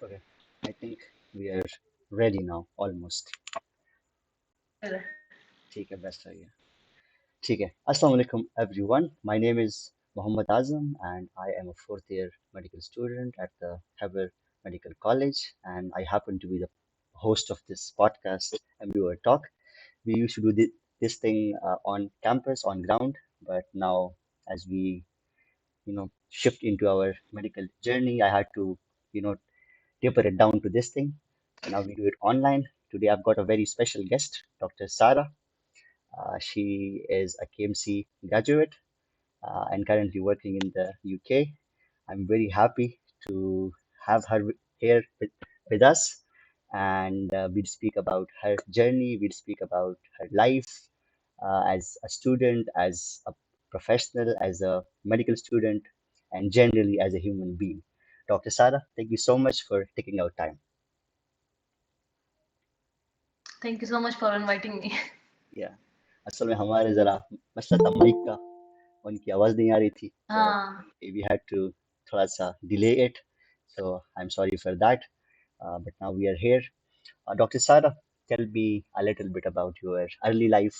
Okay, I think we are ready now, almost. ठीक है, best है ये. ठीक है. Assalamu alaikum, everyone. My name is Muhammad Azam, and I am a fourth year medical student at the Heber Medical College, and I happen to be the host of this podcast, MBO Talk. We used to do this thing on campus, on ground, but now as we shift into our medical journey, I had to you know taper it down to this thing. So now we do it online. Today I've got a very special guest, Dr. Sarah. She is a KMC graduate and currently working in the UK. I'm very happy to have her here with us, and we'll speak about her journey. We'll speak about her life as a student, as a professional, as a medical student, and generally as a human being. Dr. Sarah, thank you so much for taking out time. Thank you so much for inviting me. या असल में हमारे ज़रा मसला था mic का, उनकी आवाज़ नहीं आ रही थी, तो हाँ, we had to थोड़ा सा delay it, so I'm sorry for that, but now we are here. Dr. Sara, tell me a little bit about your early life,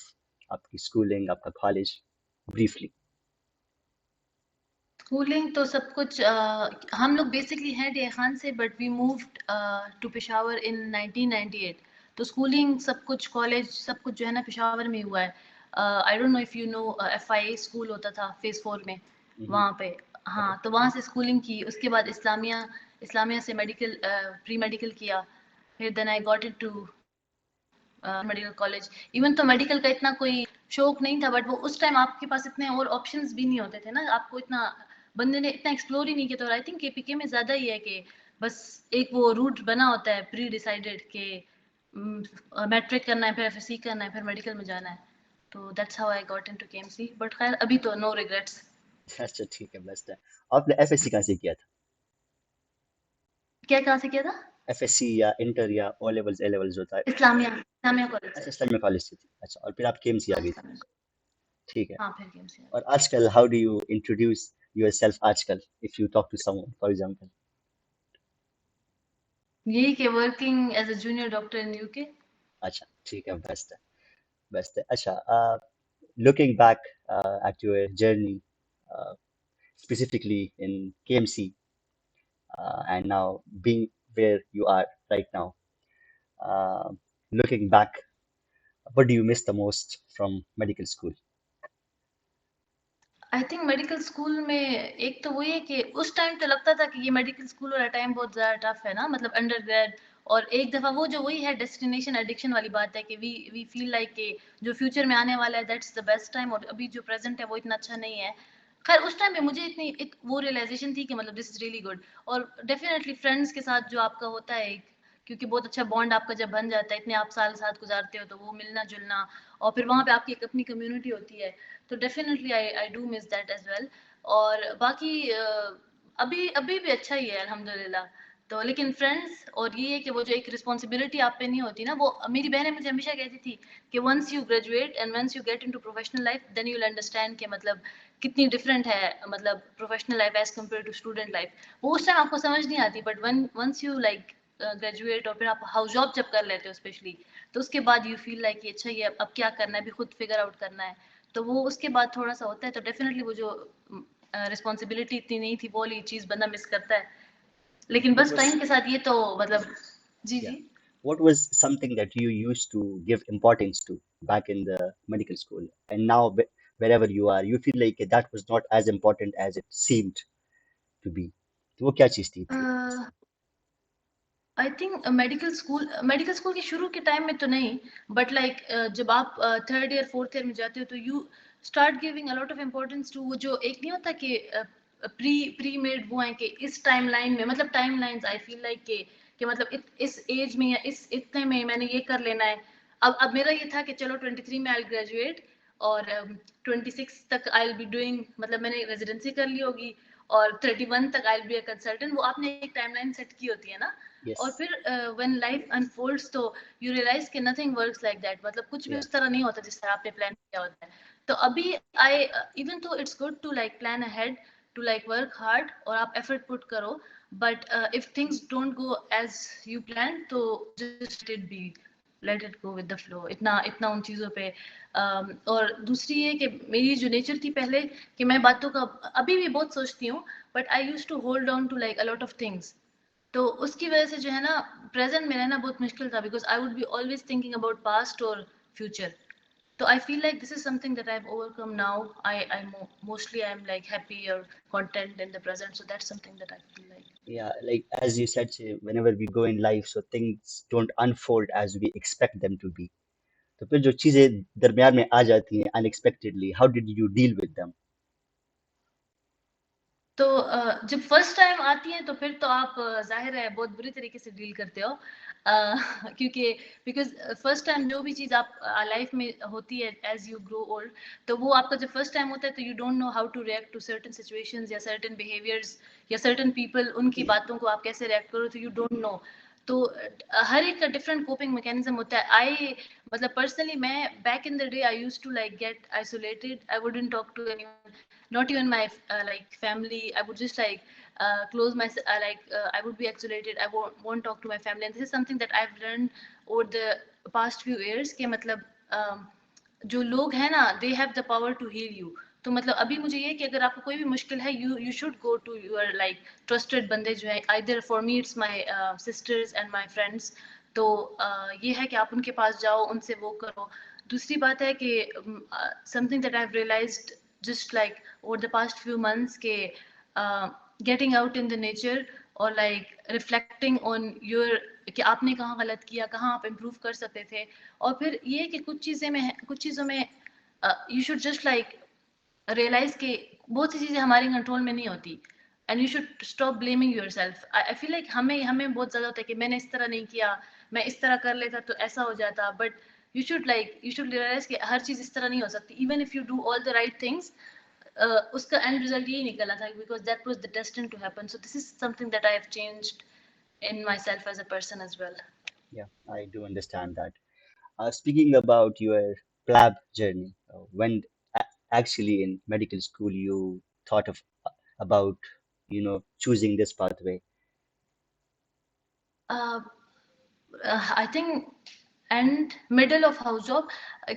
आपकी schooling, आपका college, briefly. स्कूलिंग तो सब कुछ हम लोग बेसिकली हैं डे खान से but we moved to Peshawar in 1998. तो स्कूलिंग सब कुछ कॉलेज सब कुछ जो है ना पेशावर में हुआ है. आई don't know if you know FIA school होता था फेज 4 में Mm-hmm. वहाँ पे. हाँ, Okay. तो वहाँ से स्कूलिंग की. उसके बाद इस्लामिया इस्लामिया से मेडिकल प्री मेडिकल किया. फिर then I got into medical college. Even तो मेडिकल का इतना कोई शौक नहीं था बट वो उस टाइम आपके पास इतने और ऑप्शंस भी नहीं होते थे ना. आपको इतना बंदे ने इतना एक्सप्लोर ही नहीं किया. तो आई थिंक KPK में ज़्यादा ही है कि बस एक वो रूट बना होता है प्री डिसाइडेड के मैट्रिक करना है, फिर FSC करना है, फिर मेडिकल में जाना है. तो that's how I got into KMC. But खैर अभी तो नो रिग्रेट्स. अच्छा, ठीक है, बेस्ट है. आपने FSC कहाँ से किया था? क्या कहाँ से किया था? FSC या इंटर या O levels A levels होता है? इस्लामिया इस्लामिया कॉलेज अच्छा, से. इस्लामिया कॉलेज से थी. अच्छा, और फिर आप KMC आ हाँ गई थी. इस्लामिया. ठीक है. हाँ फिर KMC. और आजकल how do you introduce yourself आजकल, if you talk to someone for example? यही कि working as a junior doctor in UK. अच्छा, ठीक है, बेस्ट है, बेस्ट है. अच्छा, looking back at your journey, uh, specifically in KMC, and now being where you are right now, uh, looking back, what do you miss the most from medical school? I think medical school में एक तो वही है कि उस time तो लगता था कि ये मेडिकल स्कूल वाला टाइम बहुत ज़्यादा टफ है ना, मतलब अंडर ग्रेड. और एक दफ़ा वो जो वही है डेस्टिनेशन एडिक्शन वाली बात है कि वी फील लाइक कि जो फ्यूचर में आने वाला है दैट्स द बेस्ट टाइम और अभी जो प्रेजेंट है वो इतना अच्छा नहीं है. खैर उस टाइम पे मुझे वो रियलाइजेशन थी कि मतलब दिस इज रियली गुड. और डेफिनेटली फ्रेंड्स के साथ जो आपका होता है क्योंकि बहुत अच्छा बॉन्ड आपका जब बन जाता है, इतने आप साल साथ गुजारते हो, तो वो मिलना जुलना और फिर वहाँ पे आपकी एक अपनी कम्युनिटी होती है. तो definitely I do miss that as well. और बाकी अभी अभी भी अच्छा ही है अल्हम्दुलिल्लाह. तो लेकिन फ्रेंड्स और ये है कि वो जो एक रिस्पॉन्सिबिलिटी आप पे नहीं होती ना, वो मेरी बहनें मुझे हमेशा कहती थी कि once you graduate and once you get into professional life then you will understand कि मतलब कितनी डिफरेंट है मतलब professional life as compare to student life. वो उस टाइम आपको समझ नहीं आती but one once you like graduate और फिर आप हाउस जॉब जब कर लेते हो स्पेशली, तो उसके बाद यू फील लाइक अच्छा ये अब क्या करना है, अभी खुद फिगर आउट करना है. तो वो उसके बाद थोड़ा सा होता है. तो डेफिनेटली वो जो रिस्पॉन्सिबिलिटी इतनी नहीं थी वो वाली चीज़ बंदा मिस करता है. लेकिन What बस was, टाइम के साथ ये तो मतलब जी yeah, ji. what was something that you used to give importance to back in the medical school, and now wherever you are, you feel like that was not as important as it seemed to be? तो वो क्या चीज थी? I think medical school के शुरू के time में तो नहीं बट लाइक जब आप थर्ड ईयर फोर्थ ईयर में जाते हो तो you start giving a lot of importance to वो जो एक नहीं होता कि प्री प्री मेड वो है कि इस टाइम लाइन में मतलब time lines I feel like कि मतलब इस एज में या इस इतने में मैंने ये कर लेना है. अब मेरा ये था कि चलो 23 में आई ग्रेजुएट और 26 तक आई विल बी डूइंग मतलब मैंने रेजिडेंसी कर ली होगी और 31 तक I will be a consultant. वो आपने एक टाइमलाइन सेट की होती है ना. और Yes. फिर व्हेन लाइफ अनफोल्ड्स तो यू रियलाइज कि नथिंग वर्क्स लाइक दैट. मतलब कुछ भी Yeah. उस तरह नहीं होता जिस तरह आपने प्लान किया होता है. तो अभी आई इवन तो it's good to like plan ahead to like work hard और आप effort put करो, but if things don't go as you plan, तो just let it be, let it go with the flow. इतना इतना उन चीज़ों पे और दूसरी ये कि मेरी जो नेचर थी पहले कि मैं बातों का अभी भी बहुत सोचती हूँ, but I used to hold on to like a lot of things. तो उसकी वजह से जो है ना प्रेजेंट में रहना बहुत मुश्किल था, because I would be always thinking about past और future. So I feel like this is something that I've overcome now. I mostly I'm like happy or content in the present. So that's something that I feel like. Yeah, like as you said, whenever we go in life, so things don't unfold as we expect them to be. तो फिर जो चीजें दरमियान में आ जाती हैं unexpectedly, how did you deal with them? तो जब फर्स्ट टाइम आती है तो फिर तो आप जाहिर है बहुत बुरी तरीके से डील करते हो, क्योंकि बिकॉज फर्स्ट टाइम जो भी चीज़ आप लाइफ में होती है एज यू ग्रो ओल्ड, तो वो आपका जब फर्स्ट टाइम होता है तो you don't know how to react to certain situations या सर्टन बिहेवियर्स या सर्टन पीपल, उनकी बातों को आप कैसे रिएक्ट करो, तो यू डोंट नो. तो हर एक का डिफरेंट कोपिंग मैकेनिज्म होता है. आई मतलब पर्सनली मैं back in the day I used to like get isolated. I wouldn't talk to anyone, not even my like family. I would just like close my I would be isolated. I won't talk to my family, and this is something that I've learned over the past few years कि मतलब जो लोग हैं ना, they have the power to heal you. तो मतलब अभी मुझे ये कि अगर आपको कोई भी मुश्किल है, you should go to your like trusted बंदे जो है. Either for me it's my sisters and my friends. तो ये है कि आप उनके पास जाओ, उनसे वो करो. दूसरी बात है कि something that I've realized just like over the past few months के getting out in the nature और like reflecting on your कि आपने कहाँ गलत किया, कहाँ आप improve कर सकते थे. और फिर ये कि कुछ चीज़ों में you should just like realize कि बहुत सी चीज़ें हमारे कंट्रोल में नहीं होती, and you should stop blaming yourself. I feel like हमें बहुत ज़्यादा होता है कि मैंने इस तरह नहीं किया, मैं इस तरह कर लेता तो ऐसा हो जाता, but you should realize कि हर चीज़ इस तरह नहीं हो सकती. Even if you do all the right things, उसका end result यही निकलना था, because that was the destined to happen. So this is something that I have changed in myself as a person as well. Yeah, I do understand that. Speaking about your PLAB journey, when actually in medical school you thought of about choosing this pathway. Uh, I think and middle of house job,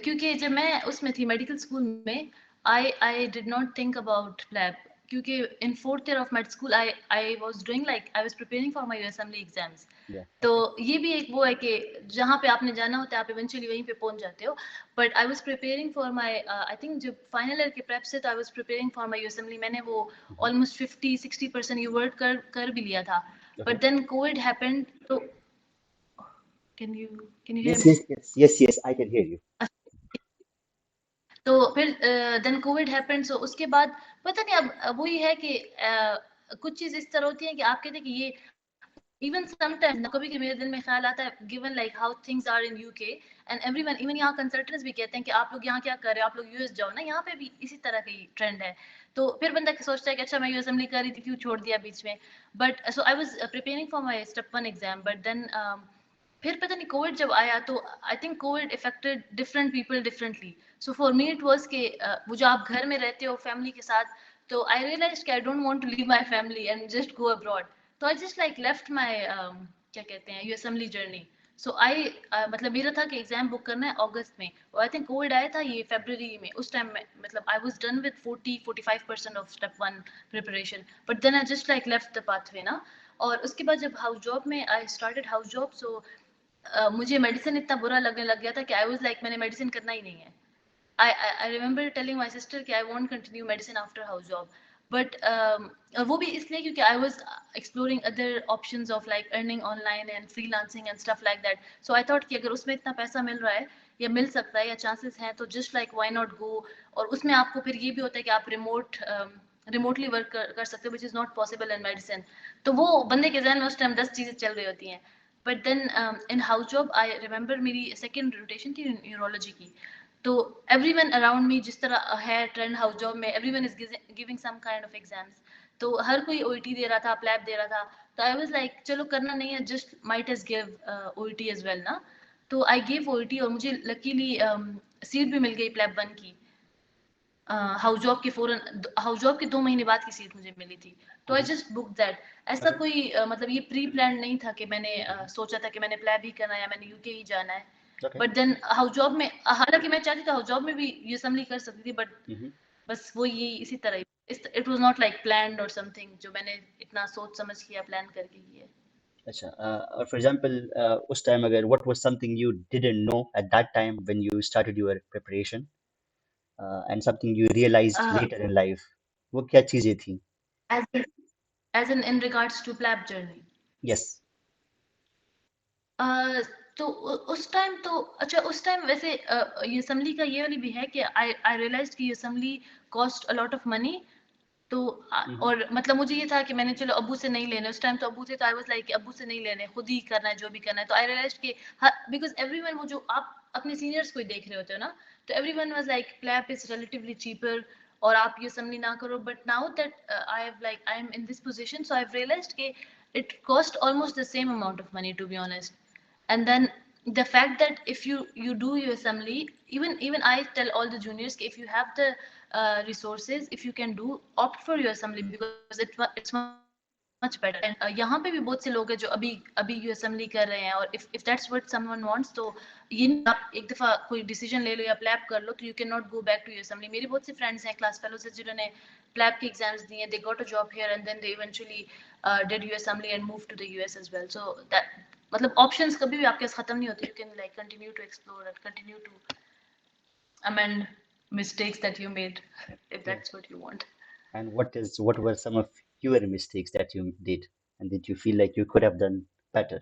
क्योंकि जब मैं उसमें थी medical school में, I did not think about PLAB, क्योंकि in fourth year of med school I was doing like I was preparing for my assembly exams. Yeah, तो okay. ये भी एक वो है कि जहाँ पे आपने जाना होता है आप इवेंचुअली वहीं पे पहुंच जाते हो. But I was preparing for my I think जब फाइनल ईयर के प्रेप से, तो आई was preparing for my assembly. मैंने वो Hmm. ऑलमोस्ट 50-60% यू वर्ड कर भी लिया था. Okay. But then Covid happened. तो can you hear Yes, me? yes, yes, yes, yes, I can hear you. तो फिर देन कोविड हैपेंड. सो उसके बाद पता नहीं, अब वही है कि कुछ चीज इस तरह होती है कि आप कहते हैं कि ये इवन समटाइम्स कभी कि मेरे दिल में ख्याल आता है, given like how things are in UK and everyone, even यहाँ कंसल्टेंट्स भी कहते हैं कि आप लोग यहाँ क्या कर रहे हो, आप लोग यूएस जाओ ना, यहाँ पे भी इसी तरह का ही ट्रेंड है. तो फिर बंदा सोचता है कि अच्छा मैं यूएस असेंबली कर रही थी, क्यों छोड़ दिया बीच में. But so I was preparing for my step 1 exam, but then फिर पता नहीं कोविड जब आया, तो I think Covid affected different people differently. So for me it was कि वो जो आप घर में रहते हो फैमिली के साथ, तो आई रियलाइज कि I don't want to leave my family and just go abroad. तो I just like left my क्या कहते हैं, you assembly journey. So I मतलब मेरा था कि एग्जाम बुक करना है अगस्त में, और आई थिंक कोविड आया था ये फरवरी में. उस टाइम में मतलब I was done with 40-45% of step 1 preparation, but then I just like left the pathway ना. और उसके बाद जब हाउस जॉब में I started house job, so मुझे मेडिसिन इतना बुरा लगने लग गया था कि आई वाज लाइक मैंने मेडिसिन करना ही नहीं है. I remember telling my sister कि I won't continue medicine after house job. But वो भी इसलिए क्योंकि I was exploring other options of like earning online and freelancing and stuff like that. So I thought कि अगर उसमें इतना पैसा मिल रहा है या मिल सकता है या chances हैं, तो just like why not go. और उसमें आपको फिर ये भी होता है कि आप रिमोटली वर्क कर सकते हो, which is not possible in medicine. तो वो बंदे के जहन में उस टाइम 10 चीजें चल रही होती हैं. But then in house job I remember मेरी सेकेंड रोटेशन थी न्यूरोलॉजी की. तो एवरीवन अराउंड मी जिस तरह है ट्रेंड हाउस जॉब में, everyone is giving some kind of exams. तो हर कोई ओईटी दे रहा था, प्लैब दे रहा था. तो आई वाज लाइक चलो करना नहीं है, just might as give OET as well ना. तो आई गिव ओईटी और मुझे लकीली सीट भी मिल गई प्लैब 1 की. हाउस जॉब के 2 महीने बाद की सीट मुझे मिली थी, तो आई Mhm. Just book that. ऐसा Okay. कोई मतलब ये प्री प्लान नहीं था कि मैंने Mhm. सोचा था कि मैंने प्लान ही करना है या मैंने यूके ही जाना है। Okay. But then house job में हालांकि मैं चाहती थी हाउस जॉब में भी ये असेंबली कर सकती थी, बट Mhm. बस वो ये इसी तरह ही it was not like planned और समथिंग जो मैंने इतना सोच समझ किया प्लान करके किया। अच्छा, और फॉर एग्जांपल उस टाइम अगर what was something you didn't know at that time when you started your preparation and something you realised later in life, वो क्या चीजें थी? As in regards to plab journey। Yes. Uh, तो उस time तो अच्छा उस टाइम वैसे ये असम्बली का ये वाली भी है कि आई रियलाइज्ड कि ये assembly cost a lot of money. तो हम्म। और मतलब मुझे ये था कि मैंने चलो अब्बू से नहीं लेने, उस टाइम तो अब्बू थे, तो आई वाज लाइक अब्बू से नहीं लेने, खुद ही करना है जो भी करना है। तो आई रियलाइज्ड कि बिकॉज़ एवरीवन वो जो आप अपने सीनियर्स को ही देख रहे होते हो ना, तो everyone was like PLAB is relatively cheaper और आप ये असम्बली ना करो। But now that I am in this position, so I have realised कि it cost almost the same amount of money, to be honest. And then the fact that if you do your assembly, even I tell all the juniors, if you have the resources, if you can do, opt for your assembly because it's much better. And यहाँ पे भी बहुत से लोग हैं जो अभी अभी ये assembly कर रहे हैं, और if that's what someone wants, तो ये नहीं आप एक दफा कोई डिसीजन ले लो या प्लैप कर लो तो you cannot go back to your assembly। मेरे बहुत से फ्रेंड्स हैं क्लास फेलोज हैं जिन्होंने प्लैप के एग्जाम्स दिए, they got a job here and then they eventually did US assembly and moved to the US as well। So that मतलब options कभी भी आपके पास खत्म नहीं होते, you can like continue to explore and continue to amend mistakes that you made if Yeah. that's what you want। And what were some of your mistakes that you did and did you feel like you could have done better?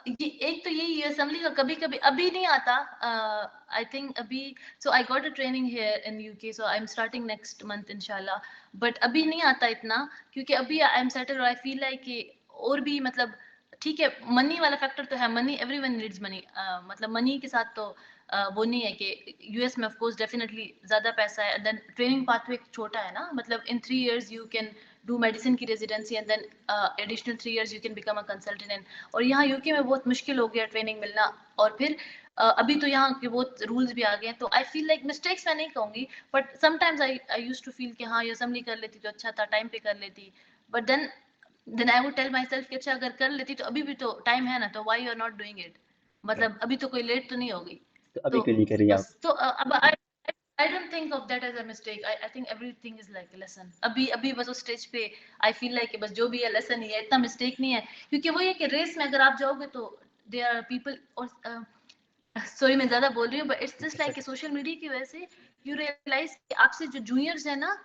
ये एक तो यही assembly का कभी कभी अभी नहीं आता। आई थिंक अभी so I got a training here in UK, so I am starting next month इंशाल्लाह। बट अभी नहीं आता इतना क्योंकि अभी आई एम सेटल और आई फील लाइक कि और भी मतलब ठीक है, मनी वाला फैक्टर तो है, मनी एवरीवन नीड्स मनी। मतलब मनी के साथ तो वो नहीं है कि यूएस में ऑफ कोर्स डेफिनेटली ज्यादा पैसा है, देन ट्रेनिंग पाथवे छोटा है ना, मतलब in 3 years you can do medicine की residency and then additional 3 years you can become a consultant. और यहाँ यूके में बहुत मुश्किल हो गया ट्रेनिंग मिलना। और फिर अभी तो यहाँ के बहुत रूल्स भी आ गए हैं, तो आई फील लाइक मिस्टेक्स मैं नहीं कहूंगी, but sometimes I used to feel कि हाँ ये असेंबली कर लेती तो अच्छा था, टाइम पे कर लेती। But then I would tell myself कि अच्छा अगर कर लेती तो अभी भी तो टाइम है ना, तो why you are not doing it, Yeah. मतलब अभी तो कोई लेट तो नहीं होगी। तो अभी तो क्यों नहीं कर रही आप? बस तो अब I don't think of that as a mistake. I think everything is like a lesson। अभी अभी बस उस स्टेज पे I feel like कि बस जो भी है लेसन ही है, इतना मिस्टेक नहीं है। क्योंकि वो ये कि रेस में अगर आप जाओगे तो there are people और सॉरी मैं ज्यादा बोल रही हूँ, but it's just It's like okay. Social media की वजह से यू रियलाइज कि आपसे जो जूनियर्स है ना,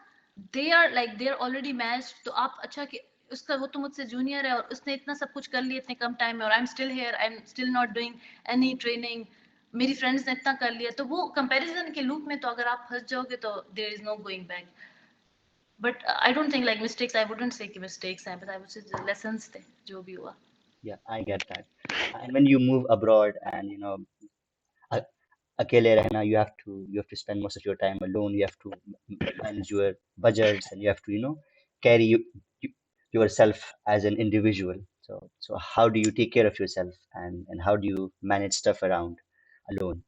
दे आर ऑलरेडी मैच्ड। तो आप अच्छा कि उसका वो तो मुझसे जूनियर है और उसने इतना सब कुछ कर लिया इतने कम टाइम में, और I am still here, I am still not doing any training. मेरी फ्रेंड्स ने इतना कर लिया, तो वो कंपैरिजन के लूप में तो अगर आप फंस जाओगे तो there is no going back. But I don't think like mistakes, I wouldn't say कि मिस्टेक्स हैं, but I would say lessons थे जो भी हुआ। Yeah, I get that. And when you move abroad and a- अकेले रहना, you have to spend most of your time alone. You have to manage your budgets and you have to carry you, yourself as an individual. So how do you take care of yourself and how do you manage stuff around alone?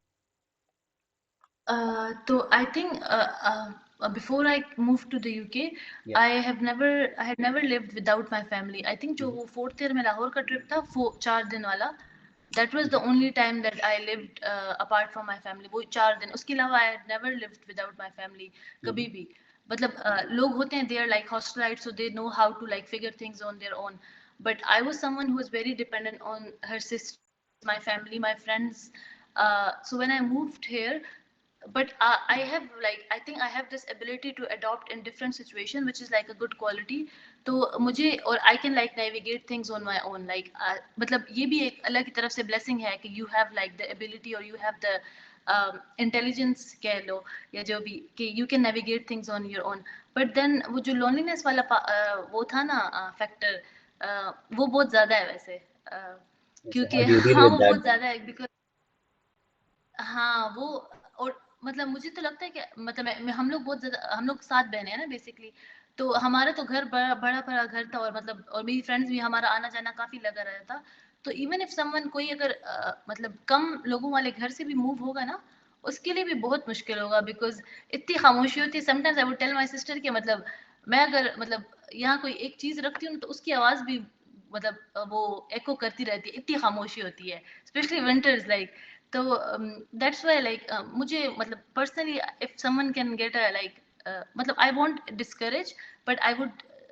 So I think before I moved to the UK, Yeah. I had never lived without my family। I think जो Hmm. वो fourth year में लाहौर का trip था, वो 4 दिन वाला, that was the Hmm. only time that I lived apart from my family। वो 4 दिन, उसके अलावा I had never lived without my family Hmm. कभी भी। मतलब लोग होते हैं, they are like hostelites, so they know how to like figure things on their own। But I was someone who was very dependent on her sisters, my family, my friends। So when I moved here, but I have like I think I have this ability to adopt in different situation, which is like a good quality। तो मुझे और I can like navigate things on my own, like मतलब ये भी एक अलग की तरफ से blessing है कि you have like the ability or you have the intelligence कह लो या जो भी, कि you can navigate things on your own। but then वो जो loneliness वाला वो था ना factor, वो बहुत ज्यादा है वैसे। So how क्योंकि do you deal हाँ with वो that बहुत then? ज्यादा है because हाँ वो और मतलब मुझे तो लगता है कि मतलब हम लोग बहुत ज्यादा, हम लोग 7 बहनें हैं ना बेसिकली। तो हमारा तो घर बड़ा बड़ा बड़ा घर था, और मतलब और मेरी फ्रेंड्स भी, हमारा आना जाना काफी लगा रहता था। तो इवन इफ समवन कोई अगर मतलब कम लोगों वाले घर से भी मूव होगा ना, उसके लिए भी बहुत मुश्किल होगा, बिकॉज इतनी खामोशी होती है। Sometimes I would tell my sister कि मतलब मैं अगर मतलब यहाँ कोई एक चीज रखती हूँ तो उसकी आवाज भी मतलब वो एको करती रहती है, इतनी खामोशी होती है, स्पेशली विंटर्स लाइक। तो दैट्स व्हाई लाइक मुझे मतलब personally if someone can get a like मतलब I won't discourage, but I would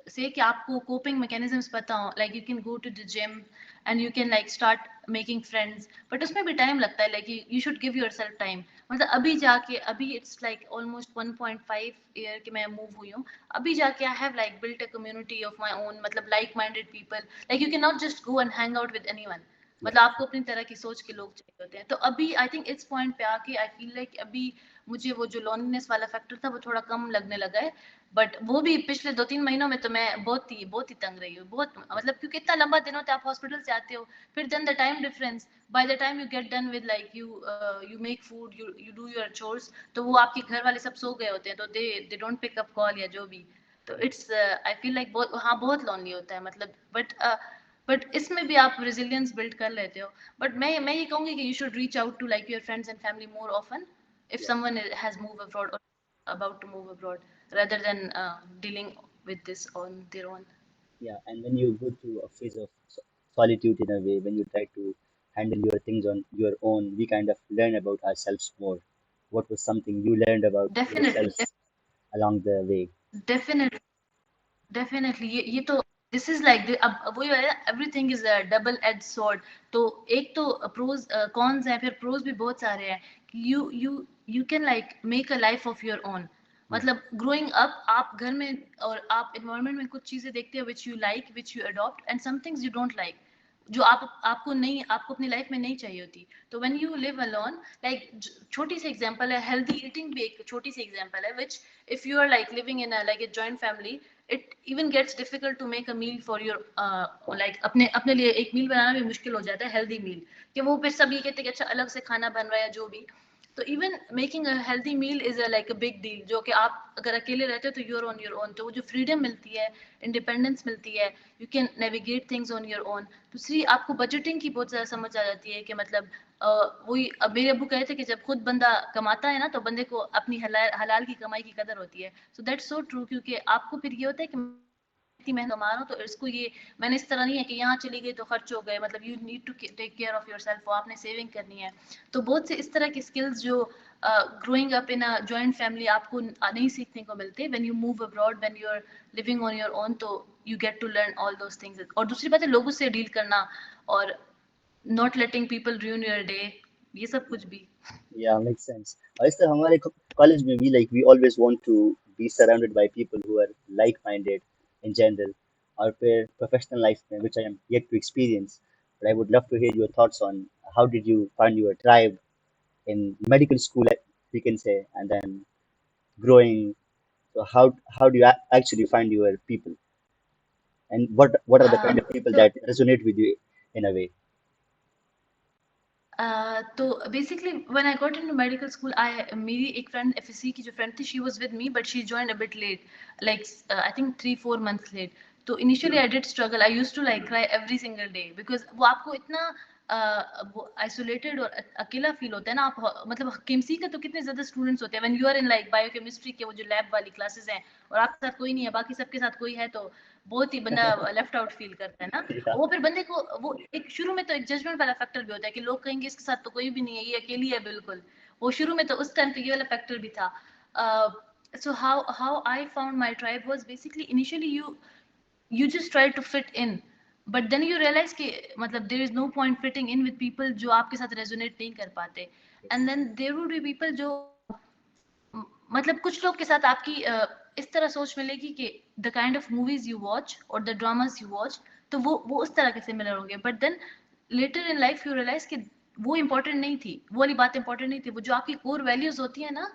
say कि आपको कोपिंग मैकेनिज्म्स पता हो, like you can go to the gym and you can like start making friends, but उसमें भी time लगता है, like you should give yourself time. मतलब अभी जाके अभी इट्स लाइक ऑलमोस्ट 1.5 ईयर कि मैं मूव हुई हूँ, अभी जाके I have like built a community of my own, मतलब like minded people, like you can not just go and hang out with anyone, Yeah, मतलब आपको अपनी तरह की सोच के लोग चाहिए होते हैं। तो अभी आई थिंक इस पॉइंट पे आके आई फील लाइक अभी मुझे वो जो लोनलीनेस वाला फैक्टर था वो थोड़ा कम लगने लगा है। बट वो भी पिछले 2-3 महीनों में तो मैं बहुत ही तंग रही हूँ, बहुत मतलब, क्योंकि इतना लंबा दिन होता है, आप हॉस्पिटल से आते हो, फिर then the time difference, by the time you get done with like you make food, you do your chores, तो वो आपके घर वाले सब सो गए होते हैं, तो they don't pick up call या जो भी। तो इट्स आई फील लाइक बहुत, हाँ बहुत लोनली होता है मतलब। बट इसमें भी आप रेजिलियंस बिल्ड कर लेते हो। बट मैं ये कहूंगी कि you should reach out to like your friends and family more often if yeah, someone has moved abroad or about to move abroad, rather than dealing with this on their own. yeah. And when you go through a phase of solitude in a way, when you try to handle your things on your own, we kind of learn about ourselves more. What was something you learned about Definitely, yourselves along the way? definitely, definitely, ये तो this is like, अब वही है, everything is a double edge sword. तो एक तो pros cons हैं, फिर प्रोज भी बहुत सारे हैं कि you can like make a life of your own. Yeah, मतलब ग्रोइंग अप आप घर में और आप एनवायरनमेंट में कुछ चीजें देखते हो which you like, which you adopt, and some things you don't like, जो आपको नहीं, आपको अपनी लाइफ में नहीं चाहिए होती। तो when you live alone, like छोटी सी एग्जांपल है, हेल्दी ईटिंग भी एक छोटी सी एग्जांपल है, which if you are like living in a like a joint family, it even gets difficult to make a meal for your like अपने अपने लिए एक मील बनाना भी मुश्किल हो जाता है, हेल्दी मील, कि वो फिर सब ये कहते हैं कि अच्छा अलग से खाना बन रहा है जो भी। तो even making a healthy meal is like a big deal, जो कि आप अगर अकेले रहते हो तो यूर ऑन योर ओन, तो वो जो फ्रीडम मिलती है, इंडिपेंडेंस मिलती है, you can navigate things on your own. दूसरी आपको बजटिंग की बहुत ज़्यादा समझ आ जाती है कि मतलब वही, अब मेरे अब्बू कहते थे कि जब खुद बंदा कमाता है ना तो बंदे को अपनी हलाल हलाल की कमाई की कदर होती है। सो दैट्स सो ट्रू, क्योंकि आपको फिर ये होता है कि इतनी मेहनत कमा रहा हूँ तो इसको ये, मैंने इस तरह नहीं है कि यहाँ चली गई तो खर्च हो गए, मतलब you need to take care of yourself, आपने सेविंग करनी है। तो बहुत से इस तरह की स्किल्स जो growing up in a joint family आपको नहीं सीखने को मिलते, when you move abroad, when you are living on your own, तो you get to learn all those things. और दूसरी बात है लोगों से डील करना, और not letting people ruin your day, ये सब कुछ भी। yeah, makes sense. और इस तरह हमारे कॉलेज में भी like we always want to be surrounded by people who are like-minded in general. और फिर professional life में which I am yet to experience, but I would love to hear your thoughts on how did you find your tribe in medical school, we can say, and then growing. So how do you actually find your people, and what are the kind of people तो that resonate with you in a way? तो basically when I got into medical school, I मेरी एक friend FSc की जो friend थी, she was with me, but she joined a bit late, like I think 3-4 months लेट। तो initially I did struggle, I used to like cry every single day, because वो आपको इतना वो आइसोलेटेड और अकेला फील होता है ना। आप मतलब केएमसी का तो कितने ज्यादा स्टूडेंट्स होते हैं, when you are in like biochemistry के वो जो लैब वाली क्लासेस हैं, और आपके साथ कोई नहीं है, बाकी सबके साथ कोई है, तो बहुत ही बंदा लेफ्ट आउट फील करता है ना। Yeah, वो फिर बंदे को वो एक शुरू में तो एक जजमेंट वाला फैक्टर भी होता है कि लोग कहेंगे इसके साथ तो कोई भी नहीं है, ये अकेली है बिल्कुल। वो शुरू में तो उस टाइम पे ये वाला फैक्टर भी था। So how I found my tribe was basically, initially you just try to fit in, but then you realize कि मतलब there is no point fitting in with people जो आपके साथ resonate नहीं कर पाते, and yes, then there would be people जो मतलब कुछ लोग के साथ आपकी इस तरह सोच मिलेगी कि the kind of movies you watch और द ड्रामास यू वॉच, तो वो उस तरह के सिमिलर होंगे, but then later in life you realise कि वो इंपॉर्टेंट नहीं थी, वो वाली बात इंपॉर्टेंट नहीं थी, वो जो आपकी कोर वैल्यूज होती है ना,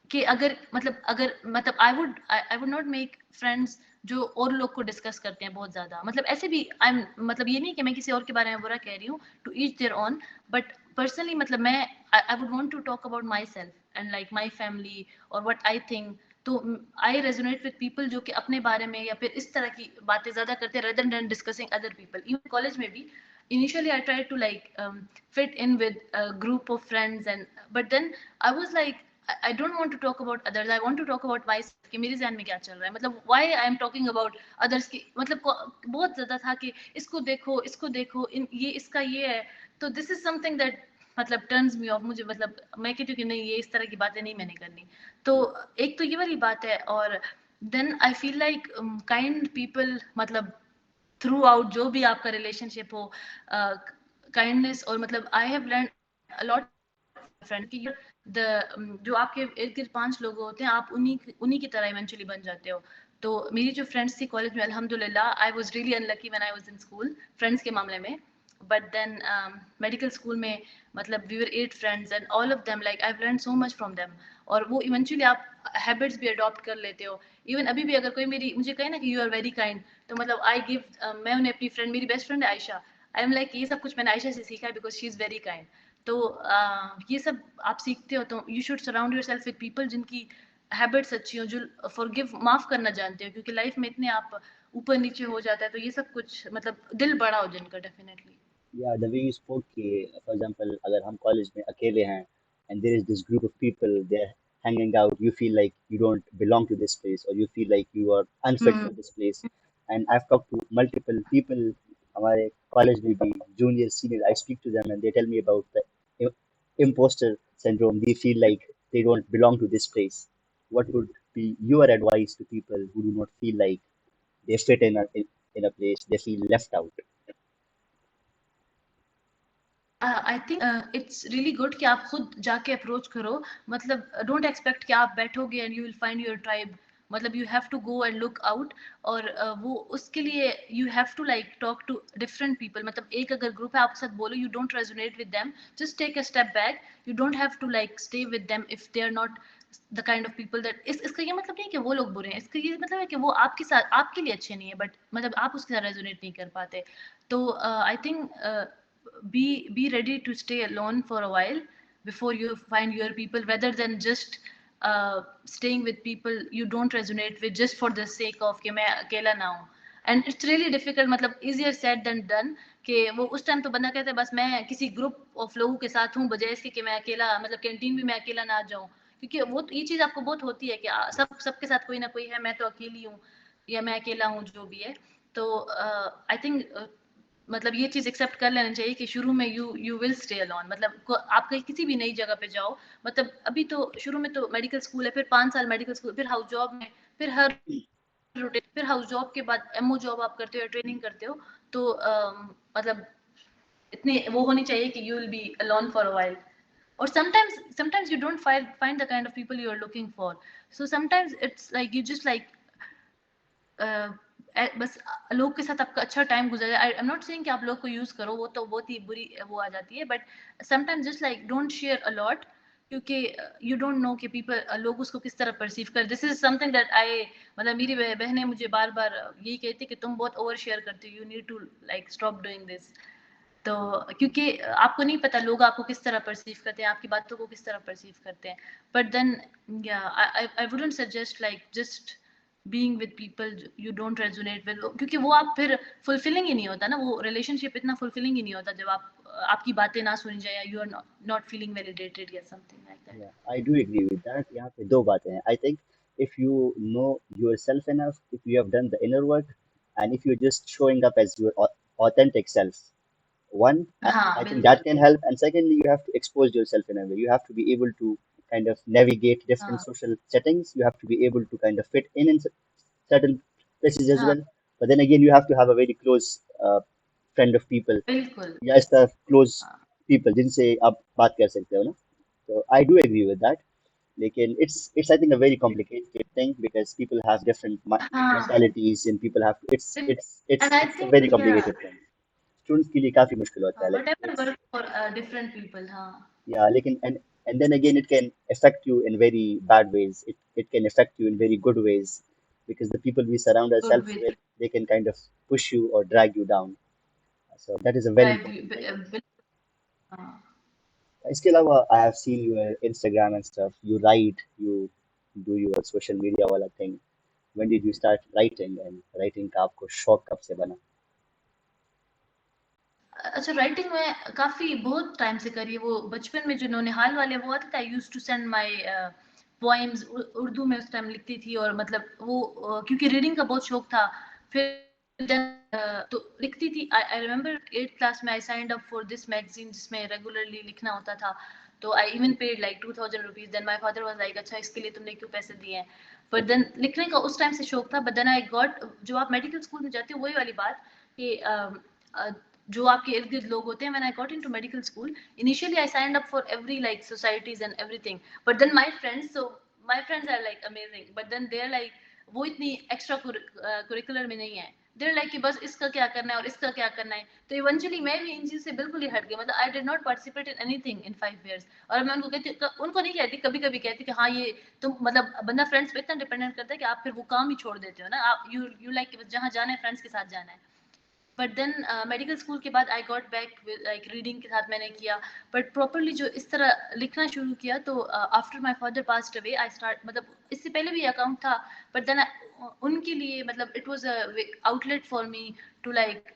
कि अगर मतलब I would not make friends जो और लोग को डिस्कस करते हैं बहुत ज्यादा, मतलब ऐसे भी आई एम, मतलब ये नहीं कि मैं किसी और के बारे में बुरा कह रही हूँ, to each their own, but personally मतलब मैं I would want to talk about myself and like my family और व्हाट आई थिंक। तो आई रेजोनेट विद पीपल जो कि अपने बारे में या फिर इस तरह की बातें ज्यादा करते हैं, rather than discussing other people. Even college में भी initially I tried to like fit in with a group of friends, and but then I was like I don't want to talk about others, I want to talk about myself कि मेरे ज़हन में क्या चल रहा है, मतलब why I am talking about others की, मतलब बहुत ज़्यादा था कि इसको देखो इन ये इसका ये है, तो this is something that मतलब टर्न्स मी ऑफ, मुझे मतलब मैं कहती हूँ कि नहीं ये इस तरह की बातें नहीं मैंने करनी। तो एक तो ये वाली बात है, और then I feel like kind people, मतलब थ्रू आउट जो भी आपका रिलेशनशिप हो, काइंडनेस, और मतलब I have learn a lot friend कि द जो आपके इर्द गिर्द 5 लोग होते हैं, आप उन्हीं की तरह इवेंचुअली बन जाते हो। तो मेरी जो फ्रेंड्स थी कॉलेज में, अल्हम्दुलिल्लाह I was really unlucky when I was in school friends के मामले में, बट देन मेडिकल स्कूल में मतलब we were 8 friends and all of them like I have learn so much from them, और वो इवेंचुअली आप हैबिट्स भी अडॉप्ट कर लेते हो। इवन अभी भी अगर कोई मेरी मुझे कहे ना कि यू आर वेरी काइंड, तो मतलब आई गिव मैं उन्हें अपनी फ्रेंड, मेरी बेस्ट फ्रेंड है आयशा, आई एम लाइक ये सब कुछ मैंने आयशा से सीखा है because she is very kind. तो ये सब आप सीखते हो, तो you should surround yourself with people जिनकी हैबिट्स अच्छी हो, जो फॉरगिव माफ करना जानते हो, क्योंकि लाइफ में इतने आप ऊपर नीचे हो जाता है, तो ये सब कुछ मतलब दिल बड़ा हो जिनका definitely. Yeah, the way you spoke, for example, अगर हम कॉलेज में अकेले हैं and there is this group of people they're hanging out, you feel like you don't belong to this place or you feel like you are unfit for hmm. this place. And I've talked to multiple people, हमारे college में भी junior, senior, I speak to them and they tell me about the im- imposter syndrome. They feel like they don't belong to this place. What would be your advice to people who do not feel like they fit in a place, they feel left out? I think it's really good कि आप खुद जाके approach करो, मतलब don't expect कि आप बैठोगे and you will find your tribe, मतलब you have to go and look out, और वो उसके लिए you have to like talk to different people, मतलब एक अगर ग्रुप है आपके साथ बोलो you don't resonate with them, just take a step back, you don't have to like stay with them if they are not the kind of people that इसका ये मतलब नहीं है कि वो लोग बुरे हैं, इसका ये मतलब है कि वो आपके साथ आपके लिए अच्छे नहीं है, बट मतलब आप उसके साथ रेजोनेट नहीं कर पाते। तो I think be ready to stay alone for a while before you find your people, rather than just staying with people you don't resonate with just for the sake of कि मैं अकेला ना हूँ। And it's really difficult, मतलब easier said then done, कि वो उस time तो बंदा कहता है बस मैं किसी ग्रुप ऑफ लोगों के साथ हूँ, बजाय इसके कि मैं अकेला, मतलब कैंटीन भी मैं अकेला ना जाऊँ, क्योंकि वो ये चीज़ आपको बहुत होती है कि सबके साथ कोई ना कोई है, मैं तो अकेली हूँ या मैं अकेला हूँ, जो भी है। तो आई थिंक मतलब ये चीज़ एक्सेप्ट कर लेना चाहिए कि शुरू में यू विल स्टे अलोन, मतलब आप कहीं किसी भी नई जगह पे जाओ, मतलब अभी तो शुरू में तो मेडिकल स्कूल है, फिर 5 साल मेडिकल स्कूल, फिर हाउस जॉब में, फिर हर फिर हाउस जॉब के बाद एमओ जॉब आप करते हो या ट्रेनिंग करते हो, तो मतलब इतनी वो होनी चाहिए कि you will be alone for a while, or sometimes you don't find the kind of people you are looking for, so sometimes it's like you just like बस लोग के साथ आपका अच्छा टाइम गुजर जाए। आई एम नॉट सेइंग कि आप लोग को यूज करो, वो तो बहुत ही बुरी वो आ जाती है, but sometimes just like don't share a lot, क्योंकि यू डोंट नो कि पीपल लोग उसको किस तरह परसीव कर। This is something that I, मतलब मेरी बहनें मुझे बार बार यही कहती कि तुम बहुत ओवर शेयर करती हो, you need to like stop doing this. तो क्योंकि आपको नहीं पता लोग आपको किस तरह परसीव करते हैं, आपकी बातों को किस तरह परसीव करते हैं, बट देन या I wouldn't suggest like just being with people you don't resonate with, क्योंकि वो आप फिर फुलफिलिंग ही नहीं होता ना, वो रिलेशनशिप इतना फुलफिलिंग ही नहीं होता जब आप आपकी बातें ना सुनी जाए, you are not feeling validated या something like that. Yeah, I do agree with that. यहाँ पे दो बातें हैं. I think if you know yourself enough, if you have done the inner work, and if you're just showing up as your authentic self, one, हाँ I think that बिल्कुल। can help. And secondly, you have to expose yourself in a way. You have to be able to kind of navigate different हाँ social settings. You have to be able to kind of fit in certain places as हाँ well. But then again, you have to have a very close friend of people. बिल्कुल। Yeah, it's the close हाँ people जिनसे आप बात कर सकते हो ना. So I do agree with that. लेकिन it's I think a very complicated thing because people have different हाँ mentalities and people have and I it's a very think या complicated thing. Students के लिए काफी मुश्किल होता है. Like whatever it's work for different people. हाँ yeah, लेकिन and then again it can affect you in very bad ways. It can affect you in very good ways because the people we surround good ourselves with with, they can kind of push you or drag you down. So that is a very drive important thing. You. हाँ इसके अलावा I have seen your Instagram and stuff. You write, you do your social media वाला thing. When did you start writing and writing का आपको शौक कब से बना? अच्छा, राइटिंग में काफ़ी बहुत टाइम से करी है। वो बचपन में जो नौनिहाल वाले वो आते थे, I used to send my poems, Urdu में उस टाइम लिखती थी। और मतलब वो क्योंकि रीडिंग का बहुत शौक था। फिर तो लिखती थी। आई रिमेंबर 8th क्लास में I signed up for this magazine जिसमें रेगुलरली लिखना होता था। तो I even paid like 2000 rupees. Then my father was like, अच्छा इसके लिए तुमने क्यों पैसे दिए हैं? बट देन लिखने का उस टाइम से शौक था। बट देन आई गॉट, जो आप मेडिकल स्कूल में जाते हो वही वाली बात कि जो आपके इर्द गिर्द लोग होते हैं। When I got into medical school, initially I signed up for every like societies and everything. But then my friends are like amazing, but then they are like वो इतनी एक्स्ट्रा करिकुलर में नहीं है। देर लाइक कि बस इसका क्या करना है और इसका क्या करना है। तो इवेंचुअली मैं भी इन चीज से बिल्कुल ही हट गई। मतलब आई did not participate in anything in 5 years। और मैं उनको कहती, उनको नहीं कहती, कभी कभी कहती कि हाँ ये तुम, मतलब बंदा फ्रेंड्स पे इतना डिपेंडेंट करता है कि आप फिर वो काम ही छोड़ देते हो ना। आप यू लाइक जहाँ जाना है फ्रेंड्स के साथ जाना है। बट देन मेडिकल स्कूल के बाद I got back like reading के साथ मैंने किया। बट प्रॉपरली जो इस तरह लिखना शुरू किया, तो after my father passed away I start, मतलब इससे पहले भी अकाउंट था। बट देन उनके लिए मतलब it was a outlet for me to like,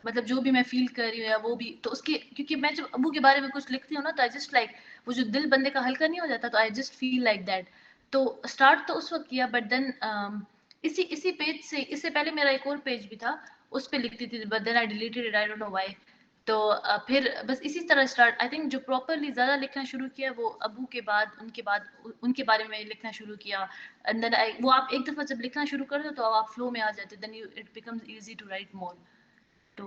मतलब जो भी मैं फील कर रही हूँ या वो भी, तो उसके, क्योंकि मैं जब अबू के बारे में कुछ लिखती हूँ ना, तो आई जस्ट लाइक, वो जो दिल बंदे का हल्का नहीं हो जाता, तो I just feel like that. तो स्टार्ट तो उस वक्त किया। बट देन इसी इसी पेज से, इससे पहले मेरा एक और पेज भी था, उस पे लिखती थी। But then I deleted it, I don't know why. तो फिर बस इसी तरह स्टार्ट, आई थिंक जो प्रॉपरली ज़्यादा लिखना शुरू किया वो अबू के बाद, उनके बाद उनके बारे में लिखना शुरू किया। एंड देन आई, वो आप एक दफ़ा जब लिखना शुरू कर दो तो आप फ्लो में आ जाते, then you it becomes easy to write more. तो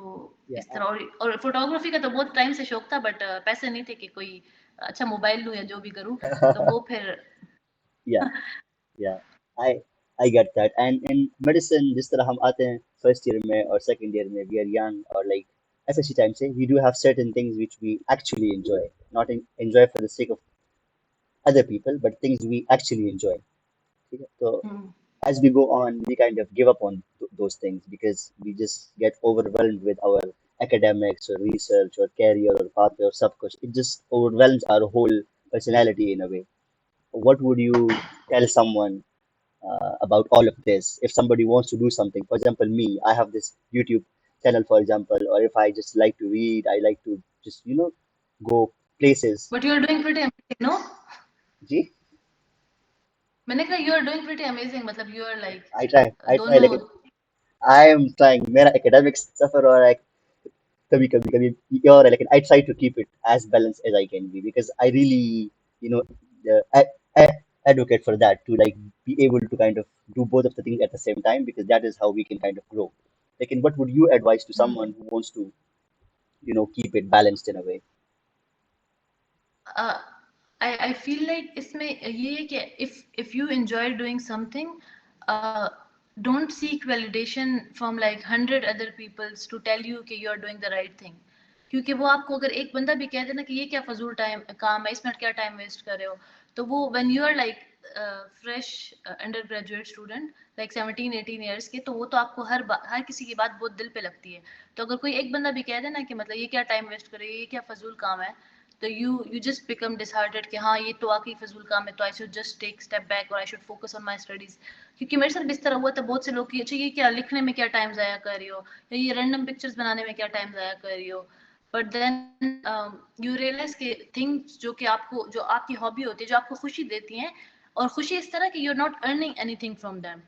Yeah, इस तरह। और फोटोग्राफी का तो बहुत टाइम से शौक था। बट पैसे नहीं थे कि कोई अच्छा मोबाइल लूँ या जो भी करूँ। तो वो फिर yeah, yeah. I I get that. And in medicine, जिस तरह हम आते हैं first year में और second year में, we are young or like SSC time से, we do have certain things which we actually enjoy, not enjoy for the sake of other people, but things we actually enjoy. ठीक है? तो as we go on, we kind of give up on those things because we just get overwhelmed with our academics or research or career or path or subconscious. It just overwhelms our whole personality in a way. What would you tell someone about all of this? If somebody wants to do something, for example, me, I have this YouTube channel, for example, or if I just like to read, I like to just, go places. But you are doing pretty amazing, no? Gee, मैंने कहा you are doing pretty amazing, मतलब you are like I try, दोनों। like, I am trying. मेरा academics suffer or like कभी कभी और है, लेकिन I try to keep it as balanced as I can be because I really, you know, advocate for that to like be able to kind of do both of the things at the same time because that is how we can kind of grow. Like, what would you advise to someone who wants to, keep it balanced in a way? I feel like इसमें ये है कि if you enjoy doing something, uh, don't seek validation from like 100 other peoples to tell you कि you are doing the right thing। क्योंकि वो आपको अगर एक बंदा भी कह देना कि ये क्या फजूल टाइम काम है, इसमें क्या टाइम वेस्ट कर रहे हो, तो वो when you are like fresh undergraduate student like 17-18 years के, तो वो तो आपको हर किसी की बात बहुत दिल पे लगती है। तो अगर कोई एक बंदा भी कह देना कि मतलब ये क्या टाइम वेस्ट कर रही है, ये क्या फजूल काम है, तो यू जस्ट बिकम डिसहार्टेड कि हाँ ये तो वाकई फजूल काम है, तो I should just take step back और I should focus on my studies. क्योंकि मेरे साथ भी इस तरह हुआ था, बहुत से लोग कि अच्छा ये क्या लिखने में क्या टाइम ज़ाया कर रही हो, या ये रैंडम पिक्चर्स बनाने में क्या टाइम ज़ाया कर रही हो। बट देन यू रियलाइज के थिंग्स जो कि आपको, जो आपकी हॉबी होती है, जो आपको खुशी देती हैं, और खुशी इस तरह कि you are not earning anything from them,